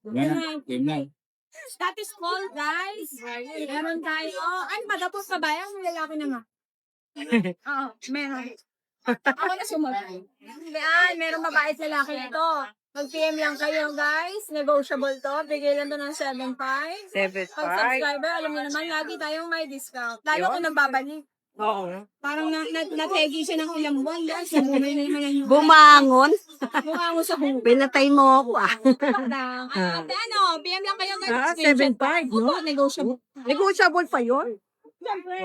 Game na. That is called, guys. Meron tayo. Ano ba? Tapos na ba? Yung lalaki na nga. Oo, meron. Ako na sumunod. Yan, meron babae at lalaki nito. Mag-PM lang kayo, guys. Negotiable to. Bigay lang to ng 7.5. 7.5. Pag subscriber, alam niyo naman, lagi tayong may discount. Lalo kung nagbabalik. Oo. Parang nategi siya ng ilang buwan, guys. Nabuhay na yung mga yung Bumangon. mukha mo sa hubig. Pinatay mo ako ah. Ano, PM lang kayo, guys. Ah, Screenshot. 7.5, no? Oo, negotiable. Negotiable pa yun? Siyempre.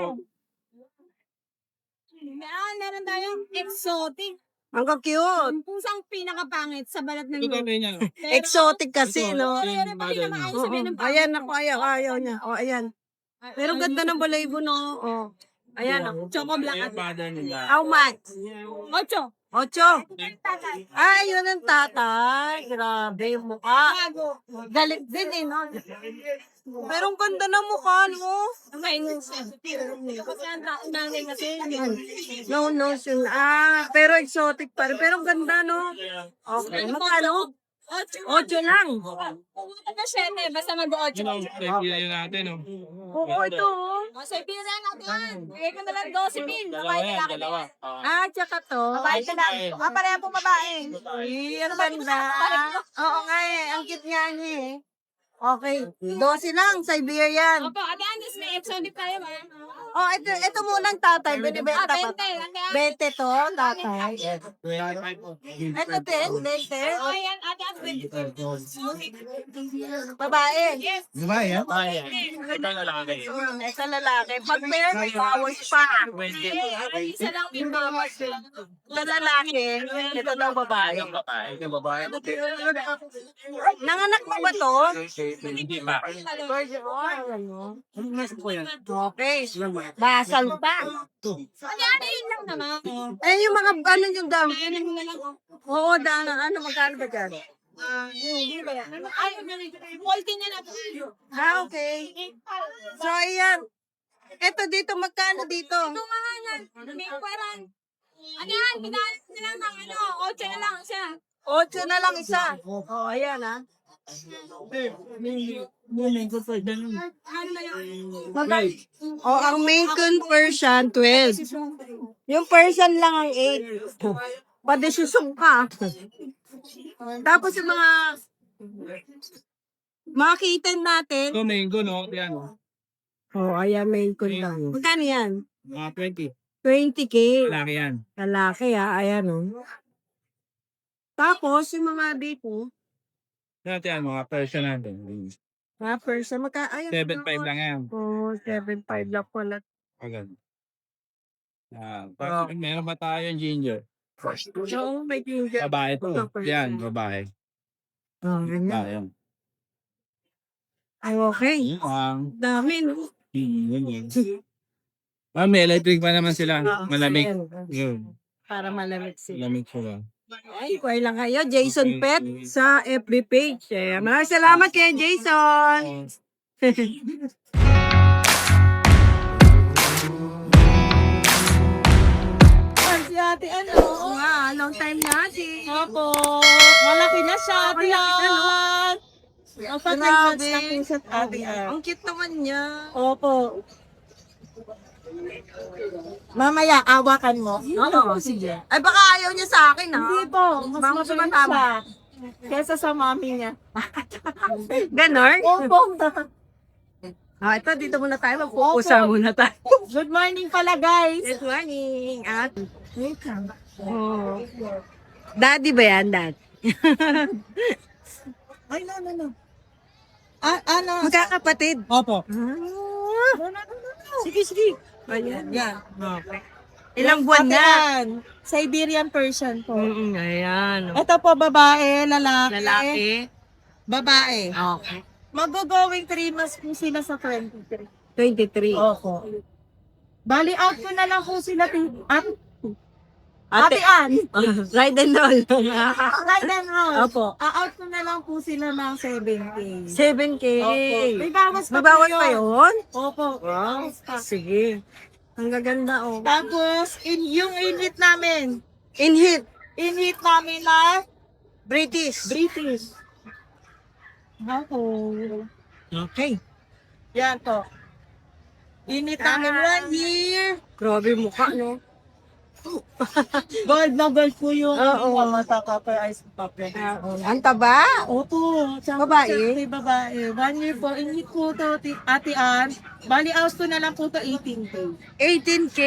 Meron tayong exotic. Ang cute. Ang pusang pinakapangit sa balat ng Ito loob. tayo niya. Pero- Exotic kasi, no? Pero pati na maayos sabihin ng pangit. Ayan, ako, ayaw niya. O, ayan. Pero ganda ng balaybo, no? O. Ayan, o. Choco black Yung at father nila. How much? 8. 8. Ay, yun ang tatay. Grabe yung mukha. Bago. Galit din eh, no? Pero ang ganda ng mukha, no? Okay, kasi ang nanay kasi. No, pero exotic pa rin. Pero ang ganda, no? Okay, magkano? 8 lang. Pumunta na 7, basta mag-8. Yun ang yun natin, no? Oo, ito. oh. O, sa pira natin. Bigay ko na lang 12,000. Dalawa yan, dalawa. Tsaka to. Babae ka lang. Pareha po babae. Ay, ang ganda. Oo nga eh. Ang cute nga niya eh. Okay. 12 lang, Siberian. Opo, ate Andres, may exotic tayo, ma. Oh, ito munang tatay. Binibenta pa. 20. 20 to, tatay. Ito din, 20. O, yan, ate Andres. Babae. Yes. Diba yan? Ito na lang kayo. Ito lalaki. Pag meron, may bawas pa. Isa lang yung bawas. Ito lalaki. Ito daw babae. Yung babae. Nanganak mo ba to? Hindi pa. Okay. Basal pa. Ano yun lang naman. Eh, yung mga, ano yung dam? Ano mo na lang. Oo, ano, magkano ba dyan? Hindi ba yan? Ay, multi niya na po. Okay. So, ayan. Ito dito, magkano dito? Ito mga yan. May parang. Ano yan? Binalit na lang ng 8 na lang siya. 8 na lang isa. Oh, ayan ah. Ano na yan? Oh, ang main con Persian, 12. Yung Persian lang ang 8. Padesusong ka. Tapos yung mga kitten natin. Ito, mango, no? Yan, no? Oh, ayan, main con lang. Magkano yan? Mga 20. 20K. Laki yan. Lalaki ayan oh. Tapos, yung mga dito, Dati yan, mga Persian natin. mga Persian, ayan. 7.5 lang yan. Oh, 7.5 lang pala. Agad. Meron pa tayong ginger. Oo, may ginger. Babae to. Yan, babae. Oh, ganyan. Babae yan. Ay, okay. Ang Dami, no? may electric pa naman sila. Malamig. Ayan. Yun. Para malamig sila. Malamig sila. Ay, kuhay lang kayo. Jason Pet sa FB page. Eh, maraming salamat kay Jason. Si ate, ano? Oo nga, long time natin. Opo. Malaki na siya. Vlog. Opo, 3 months na po siya. Ang cute naman niya. Opo. Mamaya, awakan mo. Oo, sige. Ay, baka ayaw niya sa akin, ha? Hindi po. Mas Baka mabilis sumatama. siya. Kesa sa mami niya. Ganon? Opo. Ito, dito muna tayo. Magpupusa muna tayo. Good morning pala, guys. Good morning. At, oh. Daddy ba yan, Dad? Ay, no. Ano? Magkakapatid. Opo. Sige. Ayan. Yan. Ilang buwan na? Yan. Siberian Persian po. Ayan. Ito po, babae, lalaki. Lalaki. Babae. Okay. Mag-going 3 months po sila sa 23. 23. Opo. Bali, out ko na lang po sila. Ate Ann. Ride and roll. Right now. Opo. Out ko na lang po sila ng 7K. 7K. Opo. May bawas pa Mabawas po pa yun? Opo. Wow. Sige. Ang gaganda, oh. Tapos, yung inhit namin. In-hit. Inhit namin na British. British. Ako. Okay. Yan to. Init namin 1 year. Grabe mukha, no? Gold na gold po yung mata copper ice copper. Ang taba? Opo. Babae? Babae. 1 year po. Init po to, Ate Ann. Bali, house to na lang po to 18K. 18K?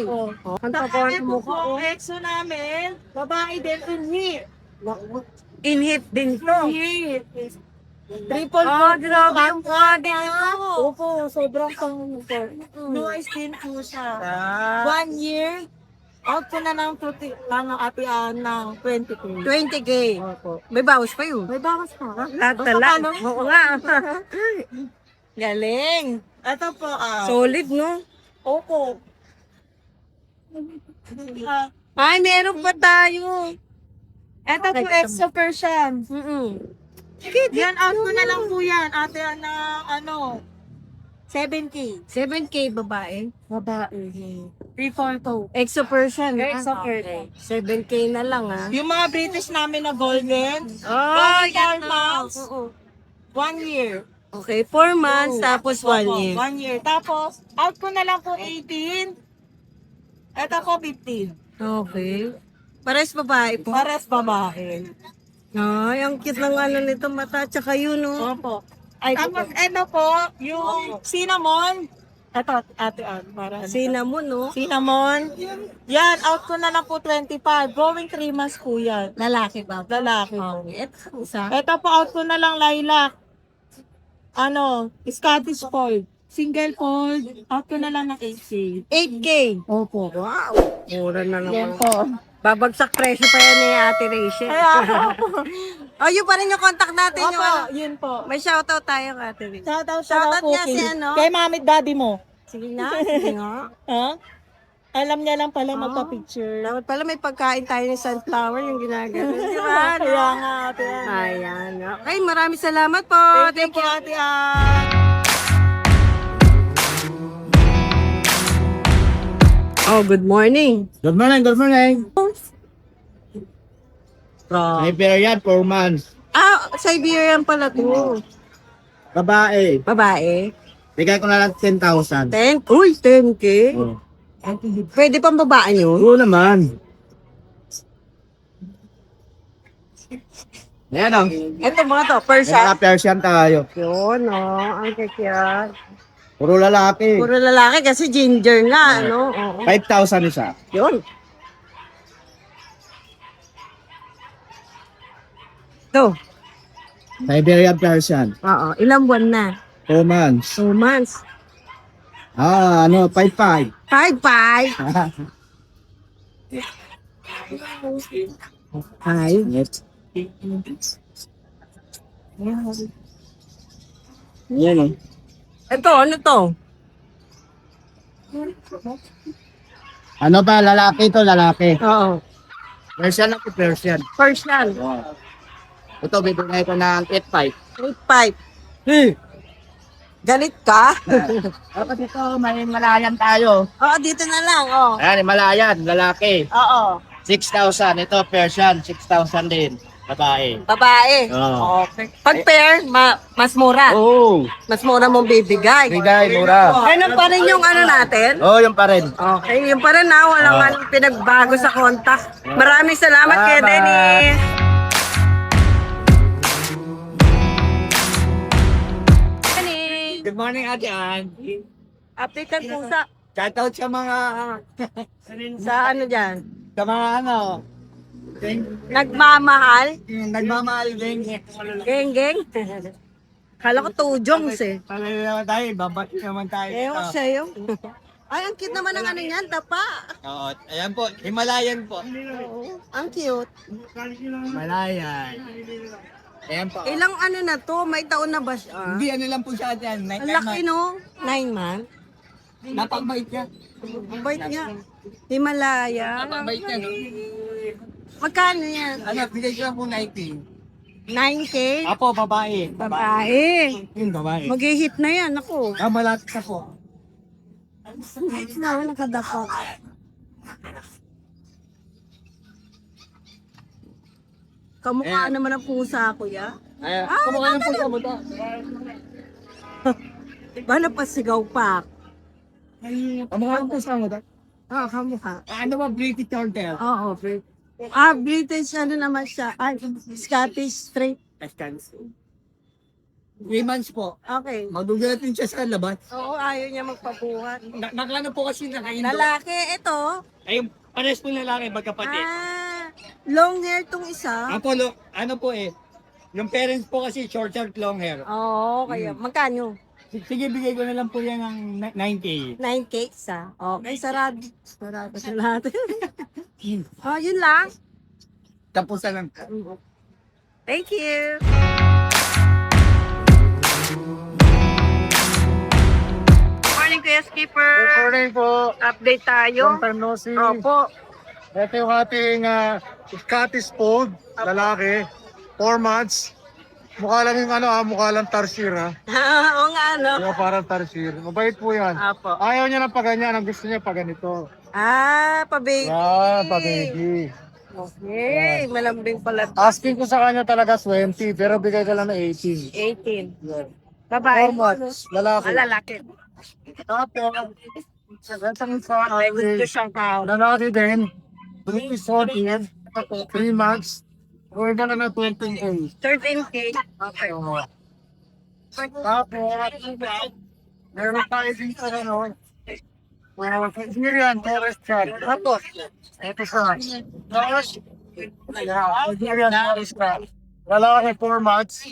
Opo. Ang taba ng mukha. Po, exo namin. Babae din, inhit. Inhit din to? Inhit. Triple grabe yung body niya. Opo, sobrang pang-mutor. No ice din po siya. 1 year. Out ko na ng Ate Ann ng 20K. 20K? Opo. May bawas pa yun? May bawas pa. Lahat na. Oo nga. Galing. Ito po. Solid, no? Opo. Ay, meron pa tayo. Ito po, extra Persian. Yan, out ko na lang po yan. Ate Ann na 7K. 7K babae? Babae. 342. Exo Persian. Exo Persian. 7K na lang, ha? Yung mga British namin na golden. Oh, yan 4 months. 1 year. Okay, 4 months, tapos 1 year. 1 year. Tapos, out ko na lang po 18. Ito ko 15. Okay. Pares babae po? Pares babae. Ay, ang cute ng ano nito, mata, tsaka yun, no? Opo. Ay, tapos, ito po, yung cinnamon. Ito, Ate Ann, para cinnamon, no? Cinnamon. Yan, out ko na lang po 25. Going 3 months po yan. Lalaki ba? Lalaki. Ito po, out ko na lang lilac. Scottish fold. Single fold, out ko na lang ng 8K. 8K? Opo. Wow. Mura na naman. Yan po. Babagsak presyo pa yan ni Ate Rachel. Oh, yun pa rin yung contact natin. Opo, yun po. May shoutout tayo, Ate Rachel. Shoutout niya si ano? Kay mami at daddy mo. Sige na. Sige nga. Alam niya lang pala magpa-picture. Dapat pala may pagkain tayo ng sunflower yung ginagawa. Di ba? Kaya nga, Ate Ann. Ayan. Okay, maraming salamat po. Thank you, Ate Ann. Oh, good morning. Good morning, good morning. Siberian, 4 months. Siberian pala to. Babae. Babae. Bigay ko na lang 10,000. 10? Uy, 10K? Oh. Pwede pang babae yun? Oo naman. Ayan o. Ito mga to, Persian. Mga Persian tayo. Yun, ang kikiyat. Puro lalaki. Puro lalaki kasi ginger nga, no? Oo. 5,000 isa. Yun. Ito. Siberian Persian. Oo. Ilang buwan na? 2 months. 2 months. 5,500. 5'5". Ay. Yan o. Ito, ano to? Ano ba? Lalaki to, lalaki. Oo. Persian ako, Persian. Persian. Ito, bibigay ko ng 8,500. 8'5". Galit ka? Dapat ito, may Malayan tayo. Oo, dito na lang, oh. Ayan, Malayan, lalaki. Oo. 6,000. Ito, Persian, 6,000 din. Babae. Babae. Oo. Okay. Pag pair, mas mura. Oo. Mas mura mong bibigay. Bigay, mura. Ganun pa rin yung ano natin? Oo, yung pa rin. Okay, yung pa rin na. Walang pinagbago sa contact. Maraming salamat kay Dennis. Good morning, Ate Ann. Update ng pusa. Shoutout sa mga, Sa ano dyan? sa mga ano, Nagmamahal. nagmamahal din. Geng, geng. Kala ko tujongs eh. Palala naman tayo, babati naman tayo. Ewan ko sa'yo. Ay, ang cute naman ng ano yan, tapa. Oo, ayan po, Himalayan po. Ang cute. Himalayan. Ayan po. Ilang ano na to? May taon na ba siya? Hindi, ano lang po siya dyan. Ang laki no? 9 months. Napakbait niya. Ang bait niya. Himalaya. Napakbait niya, no? Magkano yan? Ano, bigay ko lang po 19. 9K? Apo, babae. Babae. Yung babae. Mag-hit na yan ako. Malapit na po. Nakadapa. Kamukha naman ang pusa, kuya. Kumukha ng pusa mo to. Ba napasigaw pa? Kumukha ng pusa mo to. Kamukha. Ano ba, British Turtle? Oo, British ano naman siya. Scottish straight. 3 months po. Okay. Magdugulatin siya sa labas. Oo, ayaw niya magpabuhat. Nakano po kasi nakaindo. Lalaki, ito. Ay, pares po lalaki, magkapatid. Long hair tong isa. Ano po eh, yung parents po kasi short long hair. Oo, kaya. Magkano? Sige, bigay ko na lang po yan ng 9K. 9 cakes, Okay, sarado. Sarado sa lahat. Yun lang. Tapos na lang. Thank you. Morning, Kuya Skipper. Good morning po. Update tayo. Long time no see. Opo. Ito yung ating Scottish Fold, lalaki. 4 months. Mukha lang yung mukha lang tarsier ha. Oo nga, ano. Yung parang tarsier. Mabait po yan. Apo. Ayaw niya ng paganyan, ang gusto niya pa ganito. Pa-baby. Yan, pabigi. Okay, malambing pala. Asking ko sa kanya talaga 20, pero bigay ka lang na 18. 18. Yan. 4 Babae. months, lalaki. Lalaki. Tapos, sa isa, May gusto siyang tao. lalaki din. British Shorthair, 3 months. Huwag ka na ng 20K. 13K. Okay, tapos, meron tayo dito Nigerian Forest Cat. Tapos, ito sa Nigerian Forest Cat. Lalaki 4 months.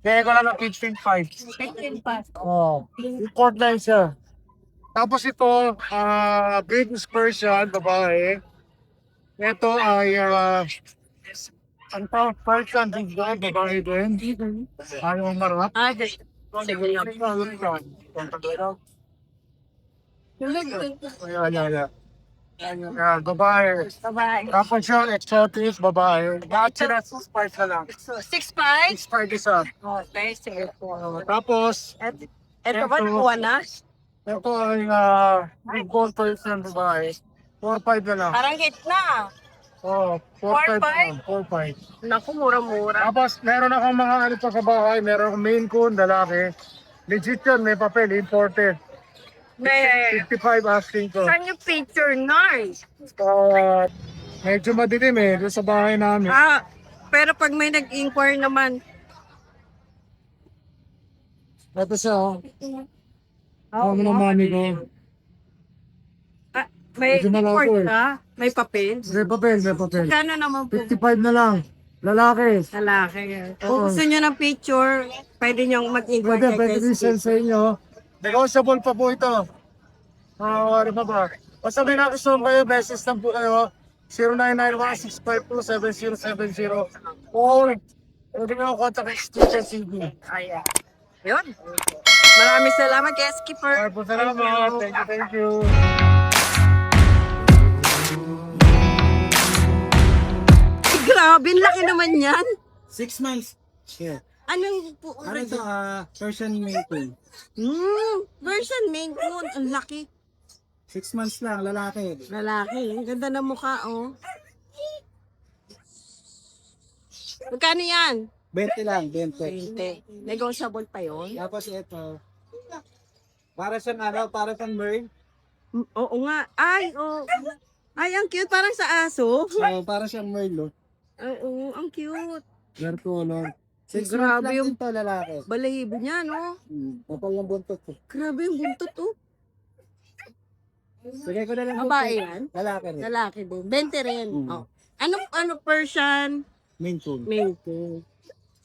Kaya ko lang ng 15.5. 15 pa. Oh, import line siya. Tapos ito, British Persian, babae. Ito ay, ang tawag Persian, babae din. Ayaw marap. Sige lang. Babae. Babae. Tapos siya, exotic, babae. Lahat sila sa spice na lang. 6'5"? Expert isa. Okay, sige po. Tapos, Ito ba nakuha na? ito ay big gold person, babae. 4-5 na lang. Parang gitna. Oh, 4-5 na lang. 4-5. Naku, mura-mura. Tapos, meron akong mga ano pa sa bahay. Meron akong Maine Coon, lalaki. Legit yun, may papel, imported. May, 55 asking ko. saan yung picture, Nars? Medyo madilim doon sa bahay namin. Pero pag may nag-inquire naman, Ito siya, Ano ng mami ko. may Medyo malabo import ka, may papel. May papel, may papel. Kano naman po? 55 na lang. Lalaki. Lalaki. Kung gusto nyo ng picture, pwede nyo mag-inquire Pwede din send sa inyo. Negotiable pa po ito. Ano pa ba? Basta may nagustuhan kayo, message lang po kayo. 0991-652-7070. Or, pwede nyo contact Extension CV. Ayan. Yun. Maraming salamat, kay Skipper. Ay po, salamat. Thank you. Grabe, laki naman yan. 6 months. Yeah. Anong po? Ano ito, Persian Maine Coon. Version Maine Coon. Ang laki. 6 months lang, lalaki. Lalaki. Ang ganda ng mukha, oh. Magkano yan? 20 lang, 20. 20. Negotiable pa yun? Tapos ito, para siyang merl. Oo nga. Ay, oh. Ay, ang cute. Parang sa aso. Para siyang merl, Ay, oo, ang cute. Rare color. 6 Grabe months lang yung- ito, lalaki. Balahibo niya, no? Kapal ng buntot ko. Grabe yung buntot, oh. Sige ko na lang. Babae yan? Lalaki rin. Lalaki din. 20 rin. Mm. Oh. Ano Persian? Maine Coon. Maine Coon.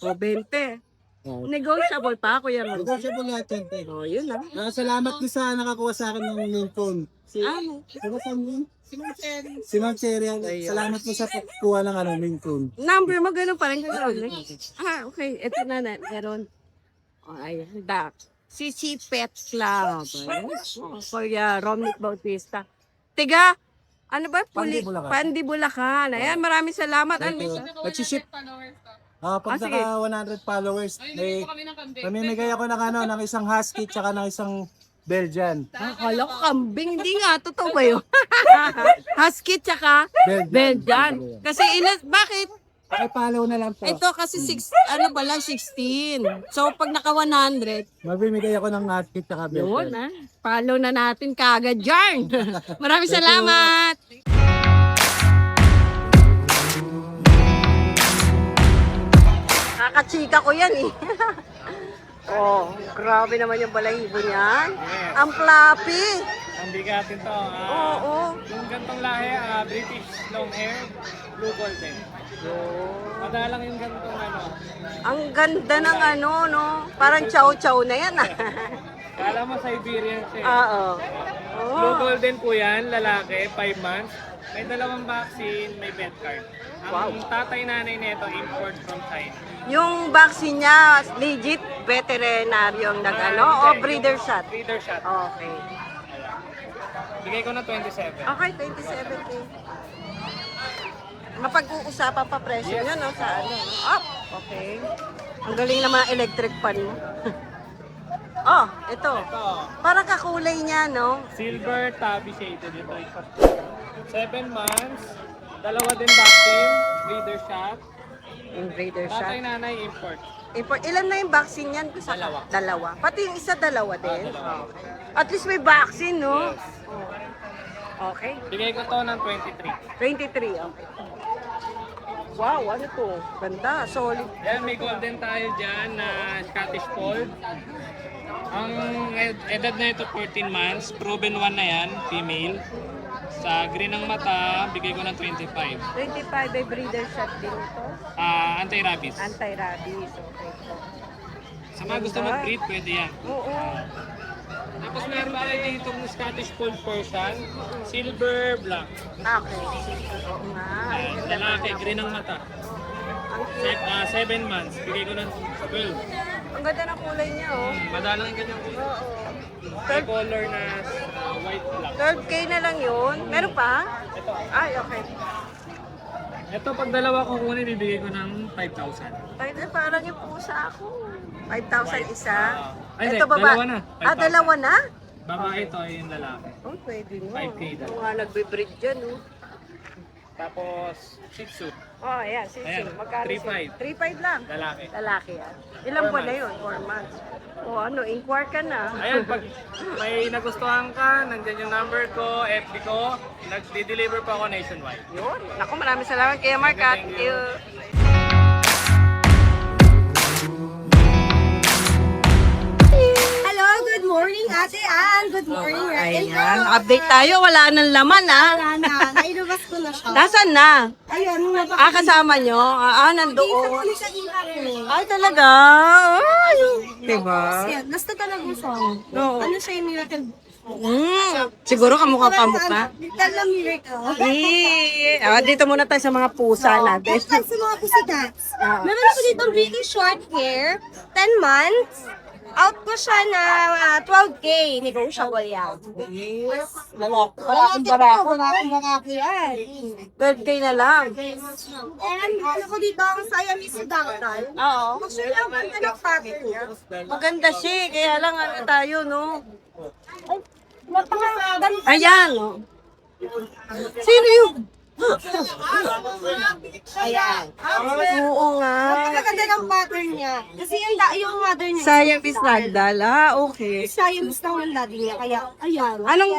O, 20. Oh. Negotiable pa, Kuya Ron. Negotiable lahat yan. Oh, yun lang. Salamat din sa nakakuha sa akin ng Maine Coon. Ano? Ano sa amin? Si Ma'am Cherry. Salamat po sa pagkuha ng Maine Coon. Number mo, ganun pa rin. Okay. Ito na, meron. O, ayan. Dak. CC Pet Club. Ayan. O, Kuya Romnick Bautista. Tiga, ano ba? Pandi, Bulacan. Pandi, Bulacan. Ayan, maraming salamat. Nag-ship. Pag sige. naka 100 followers, pamimigay ako ng isang husky tsaka ng isang Belgian. Akala ko kambing. Hindi nga. Totoo ba yun? Husky tsaka Belgian. Belgian. Kasi bakit? Pakipollow na lang po. Ito kasi 16. So, pag naka 100, Mabimigay ako ng hotcake tsaka yun bell. follow na natin kagad dyan. Maraming salamat. Kakachika ko yan eh. Oh, grabe naman yung balahibo niyan. Ang fluffy. Ang bigatin to. Oo. Yung gantong lahi, British long hair, blue golden. Madalang yung gantong ano. Ang ganda ng ano, no? Parang chow-chow na yan ah. Kala mo Siberian siya. Oo. Blue golden po yan, lalaki, 5 months. May dalawang vaccine, may vet card. Ang tatay nanay nito, import from China. Yung vaccine niya, legit veterinaryong nag-ano o breeder shot? Breeder shot. Okay. Bigay ko na 27. Okay, 27K. Mapag-uusapan pa presyo niya, no? Sa ano? Up! Okay. Ang galing na mga electric pan mo. Oh, ito. Ito, Parang kakulay niya, no? silver tabby shaded ito. 7 months, dalawa din vaccine, breeder shot. Yung breeder Tatay shot. nanay, import. Ilan na yung vaccine niyan? Dalawa. Dalawa. Pati yung isa, dalawa din? Okay. At least may vaccine, no? Yes. Okay. Bigay ko to ng 23. 23, okay. Wow, ano to? Ganda, solid. Yan, may golden tayo dyan na Scottish Fold. Ang edad na ito 14 months, proven one na yan, female. Sa green ng mata, bigay ko ng 25. 25 ay breeder shot din ito. Anti-rabies. Anti-rabies, okay. Sa mga gusto mag-breed, pwede yan. Oo. Tapos meron tayo dito ng Scottish Fold Persian, silver black. Okay. Oo nga. Ayan, lalaki, green ng mata. 7 months, bigay ko ng 12. Ang ganda ng kulay niya, oh. Madalang yung ganyang kulay. Oo. May color na white black. 3K na lang yun. Meron pa? Ito. Ay, okay. Ito, pag dalawa ko kunin, bibigay ko ng 5,000. Ay, parang yung pusa ako. 5,000 isa. Ay, Ito hindi, dalawa na. 5,000. Dalawa na? Babae ito ay yung lalaki. Oh, pwede mo. 5K daw. Mga nagbe-breed dyan, oh. Tapos, Shih Tzu, Oh, ayan. Sisi. Ayan, Magkano 3,500. 3,500 lang. lalaki. Lalaki yan. Ilang 4 buwan na months. yun? 4 months. O ano, inquire ka na. Ayan, pag may nagustuhan ka, nandyan yung number ko, FB ko, nagdi-deliver pa ako nationwide. Yun. Naku, maraming salamat kay Mark. Thank you. Hello, good morning, Ate Ann. Good morning, Ayan, update tayo. Wala nang laman, ah. Wala na. Nailabas ko na siya. Nasaan na? Ayun, Kasama nyo? nandoon. kami sa iharin. Ay, talaga? Ay, diba? Basta talaga siya. Oo. Ano siya yung miracle? Siguro kamukha-kamukha. Little na miracle. Dito muna tayo sa mga pusa natin. Basta sa mga pussycats. Meron ako dito British short hair, 10 months. Out ko siya na 12K. Negotiable yan. Malaking barako. Malaki yan. 12K na lang. And ano ko dito ang Siamese Dactyl. Oo. Actually, ang ganda ng pattern niya. Maganda siya, kaya lang ano tayo, no? Napakaganda. Ayan. Sino yun? Ayan. Oo nga. Napakaganda ng pattern niya. Kasi yung mother niya. Siamese ragdoll. Okay. Siamese lang ang daddy niya. Kaya, ayan. Anong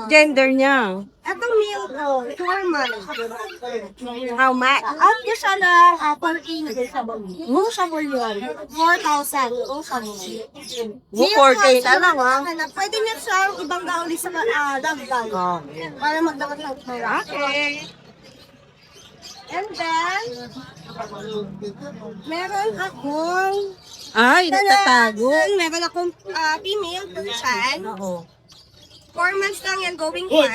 gender niya? Atong male ko, 4 months. How much? Out niya siya ng 4A negotiable. Negotiable yun. 4,000. Negotiable. 4K na lang, ha? Pwede niya siya ibang gauli sa dagdag. Para magdagat ng pera. Okay. And then, meron akong Ay, natatago. meron akong female Persian. Oo. 4 months lang yan, going 5.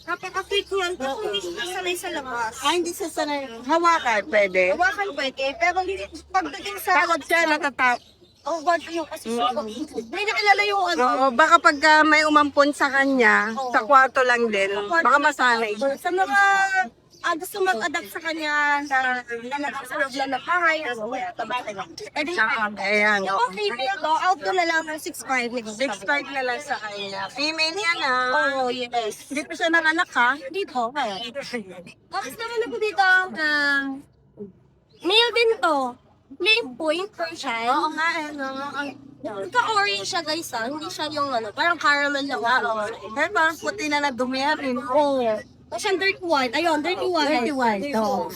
Napaka-fit niyan, pero hindi siya sanay sa labas. Ay, hindi sa sanay. Hawakan, pwede. Hawakan pwede, pero pagdating sa... Takot siya, natatap. Oh God, yung kasi hindi na kilala yung ano. Oo, baka pagka may umampon sa kanya, sa kwarto lang din, baka masanay. Sa mga gusto mag-adapt sa kanya na lalagak sa loob lang ng bahay. Ayan. Yung female ko, out ko na lang ng 6'5". 6'5 na lang sa kanya. Female yan Oo, yes. Hindi pa siya nanganak ha? Dito. Tapos naman ako dito, male din to. Plain point Persian. Oo nga eh. Nagka-orange siya guys Hindi siya yung parang caramel na Pero parang puti na nadumihan rin. Oo. Tapos yung dirty white. Ayun, dirty white. Dirty white. Oo.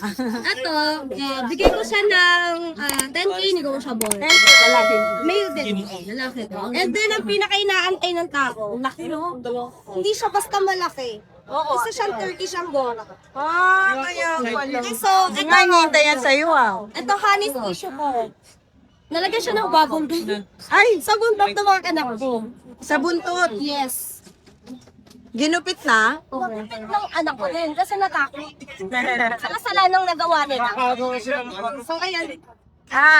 Ito, bigay ko siya ng 10K negotiable. Lalaki. Male din. Lalaki to. And then, ang pinaka-inaantay ng tao. Laki no? Hindi siya basta malaki. Oo. Isa siyang Turkish Angora. Kaya pala. So, ito, Nga hinihintay yan sa'yo ito honey tissue ko. Nalagyan siya ng bubble gum. Ay, sa bundok ng mga anak ko. Sa buntot. Yes. Ginupit na? Ng anak ko din kasi natakot. Sa kasalanang nagawa nila. So, ayan.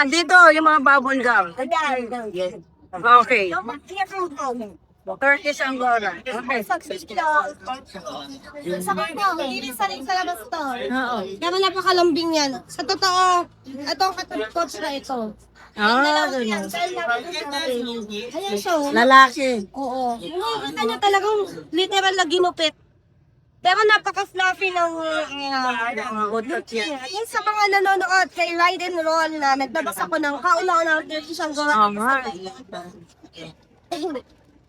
Dito, yung mga bubble gum. Okay. Turkish Angora. Okay. Sa kanya, hindi rin sanay sa labas to. Oo. Kaya napakalambing yan. Sa totoo, itong coach na ito. Ganun. Ayan siya. Lalaki. Oo. Nakikita niya talagang literal na ginupit. Pero napaka-fluffy ng Buntot yan. Yan sa mga nanonood kay Ride and Roll na nagbabas ako ng kauna-una ng Turkish Angora.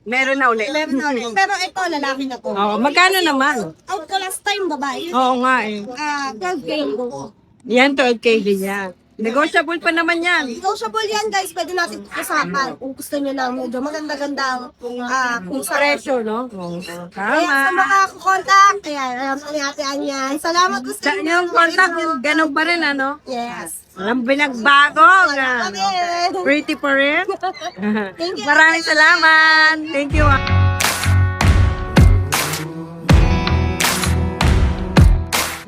Meron na ulit. Meron na ulit. Pero ito, lalaki na to. Oo, magkano naman? Out ko last time, babae. Oo nga eh. 12K. Yan, 12K din yan. Negotiable pa naman yan. Negotiable yan guys, pwede natin usapan kung gusto nyo lang medyo maganda-gandang kung sa Presyo, no? Kaya sa Tama. mga kukontak, ayan, alam ko ni Ate Anya. Salamat gusto Sa yung contact, ganun pa rin, ano? Yes. Walang binagbago. Amen. Pretty pa rin. Thank you. Maraming salamat. Thank you.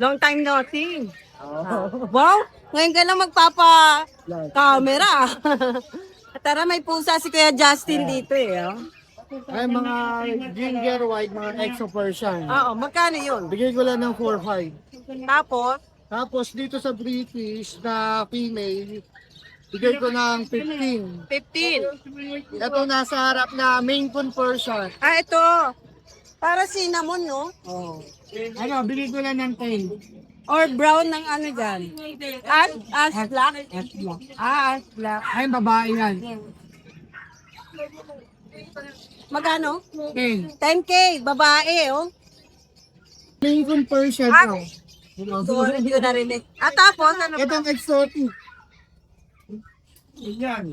Long time no see. Wow, ngayon ka lang magpapa-camera. Tara, may pusa si Kuya Justin dito eh. Oh. Ay, mga ginger white, mga exo Persian. Oo, magkano yun? Bigay ko lang ng 4-5. Tapos, Tapos dito sa British na female, bigay ko ng 15. 15. Ito nasa harap na Maine Coon Persian. Ito. Para cinnamon, no? Oh. Ano, bigay ko lang ng 10. Or brown ng ano dyan? Ash black? Ash black. Ay, babae yan. Magkano? 10. 10K, babae, oh. Maine Coon Persian Ah, to. Sorry, hindi ko narinig. Tapos, ano ba? Itong exotic. Yan.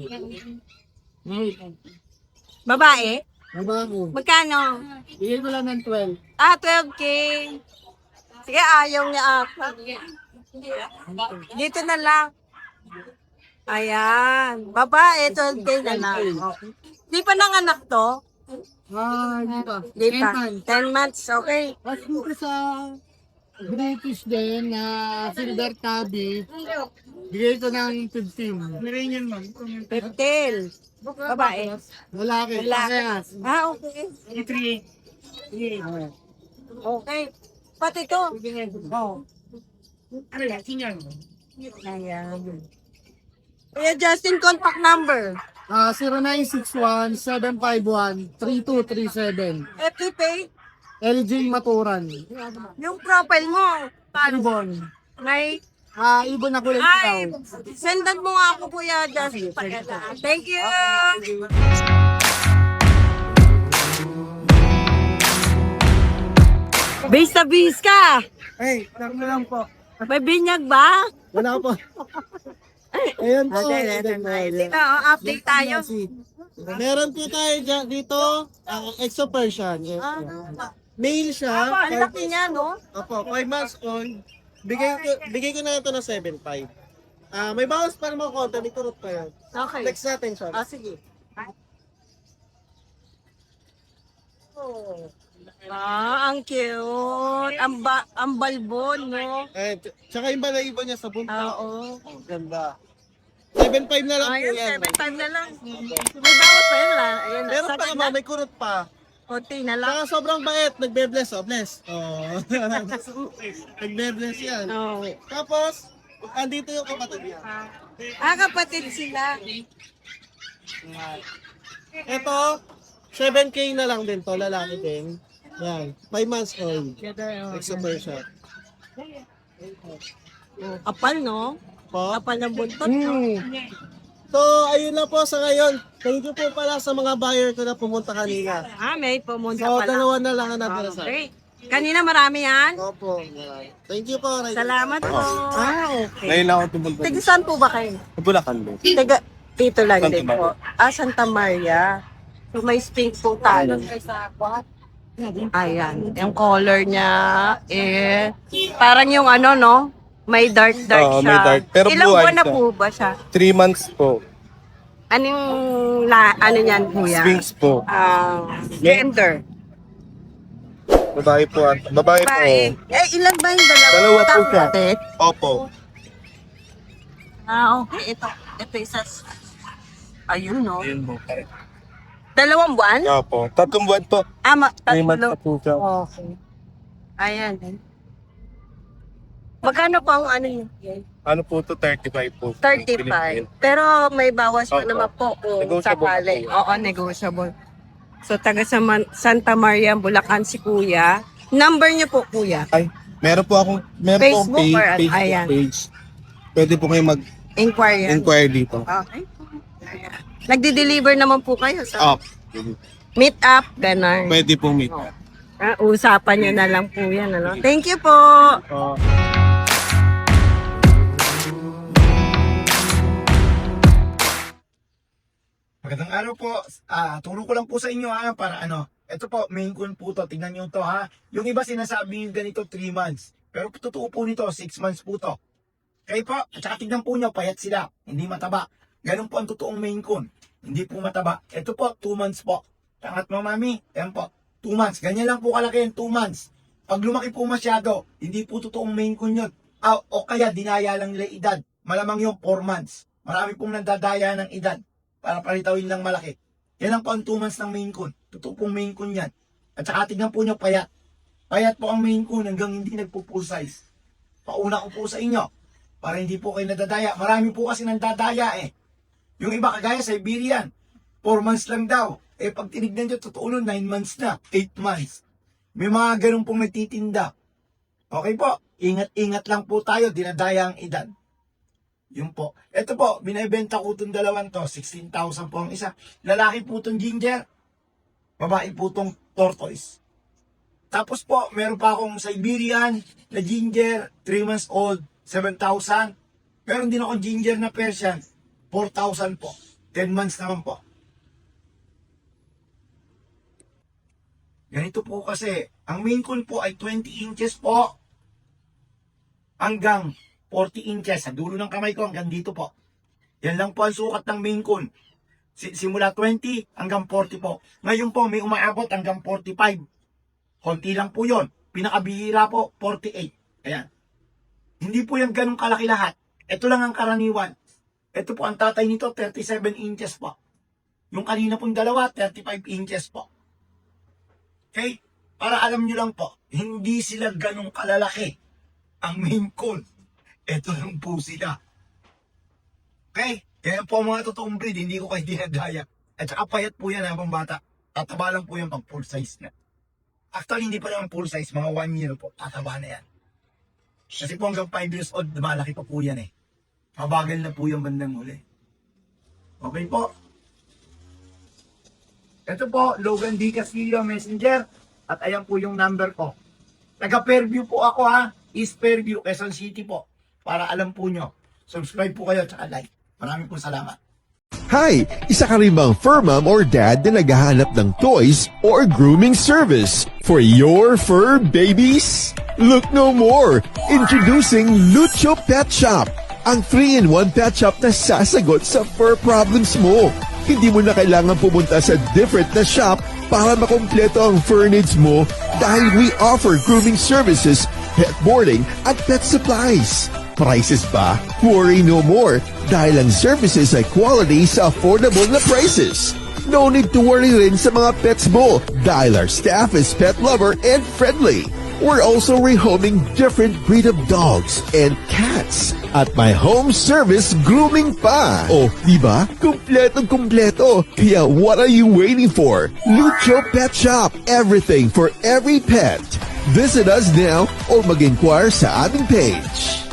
Babae? Babae. Magkano? Bigay ko lang ng 12. 12K. Sige, ayaw niya ata. Dito na lang. Ayan. Babae, 12K na lang. Di pa nanganak to? Hindi pa. Di pa. 10 months, okay. Tapos dito sa British din na silver tabby, bigay ko ng 15. 15. Babae. Lalaki. Lalaki. Parehas. Okay. Okay. Pati to. Oh. Ayan. Kuya Justin, contact number. 0961-751-3237. FTPay. LG Maturan. Yung profile mo. Ibon. May Ibon ako lang Ay, ikaw. sendan mo nga ako, Kuya Justin. Thank you. Base na base ka. Hey, lang po. May binyag ba? Wala po. Ayan po. Dito, update tayo. Meron po tayo dito, Exo Persian. Male siya. Ang laki niya, no? Opo, 5 months old. Bigay ko na ito ng 7.5. May bawas pa naman konti, may turot pa yan. Okay. Text natin siya. Sige. Ang cute. Ang balbon, no? Tsaka yung balahibo niya sa bunta. Oo. Ganda. 7.5 na lang po Ayun, yan. 7 time na lang. May bawas pa yun, wala. Ayun, Meron sa pa ganda. naman, may kurot pa. Konti na lang. Saka sobrang bait, nagbe-bless, bless. Oh. Nagbe-bless yan. Oh. Tapos, andito yung kapatid niya. Kapatid sila. Ito, 7K na lang din to, lalaki din. Yan, 5 months old. Exo Persian. Kapal, no? Po? Kapal ng buntot, no? So, ayun na po sa ngayon. Thank you po pala sa mga buyer ko na pumunta kanina. May pumunta So, pala. dalawa na lang ang natira sa. Okay. Kanina marami yan? Opo. Thank you po. Salamat po. Okay. Ngayon lang ako tumulong. Taga saan po ba kayo? Bulacan mo. Taga, dito lang Santa din po. Santa Maria. So, may spink po tayo. Ayan. Yung color niya, parang yung ano, no? May dark Oo, siya. may dark. Pero Ilang buhay buwan na siya. po ba siya? 3 months po. Anong, ano niyan, kuya? Sphinx po. Gender. Babae po. Babae po. Bae. Ilan ba yung dalawa? Dalawa po siya. Kapatid? Opo. Okay. Ito isa. Ayun, no? Ayun po. 2 buwan? Opo. 3 buwan po. 3 months na po siya. Okay. Ayan. Magkano po ang ano yun? Ano po to? 35 po. 35. Pero may bawas pa Opo. naman po kung Negotiable sakali. po. Oo, negotiable. So, taga Santa Maria, Bulacan si Kuya. Number niyo po, Kuya. Ay, meron po akong Facebook page, or ano? Facebook Ayan. page. Pwede po kayo Inquiry. mag-inquire dito. Okay. Ayan. Nagdi-deliver naman po kayo sa Up. meet up, ganun. Pwede po meet. Usapan niyo na lang po yan. Ano? Thank you po. Magandang araw po. Turo ko lang po sa inyo para ito po, main coon po to. Tingnan nyo to Yung iba sinasabi yung ganito 3 months. Pero totoo po nito, 6 months po to. Kaya po, at saka tingnan po nyo, payat sila. Hindi mataba. Ganun po ang totoong main coon. Hindi po mataba. Ito po, 2 months po. Tangat mo mami, ayan po, 2 months. Ganyan lang po kalaki yung 2 months. Pag lumaki po masyado, hindi po totoong main coon yun. O kaya dinaya lang nila edad. Malamang yung 4 months. Marami pong nandadaya ng edad para palitawin lang malaki. Yan ang po ang 2 months ng main coon. Totoo pong main coon yan. At saka tignan po nyo payat. Payat po ang main coon hanggang hindi nagpo-full size. Pauna ko po sa inyo para hindi po kayo nadadaya. Marami po kasi nandadaya Yung iba kagaya Siberian, 4 months lang daw. Pag tinignan nyo, totoo nun, 9 months na, 8 months. May mga ganun pong nagtitinda. Okay po, ingat-ingat lang po tayo, dinadaya ang edad. Yun po. Ito po, binibenta ko itong dalawang to, 16,000 po ang isa. Lalaki po itong ginger, babae po itong tortoise. Tapos po, meron pa akong Siberian na ginger, 3 months old, 7,000. Meron din akong ginger na Persian, 4,000 po. 10 months naman po. Ganito po kasi, ang main coon po ay 20 inches po hanggang 40 inches. Sa dulo ng kamay ko hanggang dito po. Yan lang po ang sukat ng main coon. Simula 20 hanggang 40 po. Ngayon po may umaabot hanggang 45. Konti lang po yon. Pinakabihira po, 48. Ayan. Hindi po yan ganun kalaki lahat. Ito lang ang karaniwan. Ito po ang tatay nito, 37 inches po. Yung kanina pong dalawa, 35 inches po. Okay? Para alam nyo lang po, hindi sila ganun kalalaki. Ang main coon, ito lang po sila. Okay? Kaya po mga totoong breed, hindi ko kayo dinadaya. At saka payat po yan habang bata. Tataba lang po yan pag full size na. Actually, hindi pa naman full size. Mga 1 year po, tataba na yan. Kasi po hanggang 5 years old, malaki pa po yan Mabagal na po yung bandang huli. Okay po. Ito po, Logan D. Castillo Messenger. At ayan po yung number ko. Taga Fairview po ako East Fairview, Quezon City po. Para alam po nyo. Subscribe po kayo at saka like. Maraming po salamat. Hi! Isa ka rin bang fur mom or dad na naghahanap ng toys or grooming service for your fur babies? Look no more! Introducing Lucho Pet Shop, ang 3-in-1 pet shop na sasagot sa fur problems mo. Hindi mo na kailangan pumunta sa different na shop para makumpleto ang fur needs mo dahil we offer grooming services, pet boarding, at pet supplies. Prices ba? Worry no more dahil ang services ay quality sa affordable na prices. No need to worry rin sa mga pets mo dahil our staff is pet lover and friendly. We're also rehoming different breed of dogs and cats at my home service grooming pa. Oh, diba? Kumpletong-kumpleto. Kaya what are you waiting for? Lucho Pet Shop. Everything for every pet. Visit us now or mag-inquire sa aming page.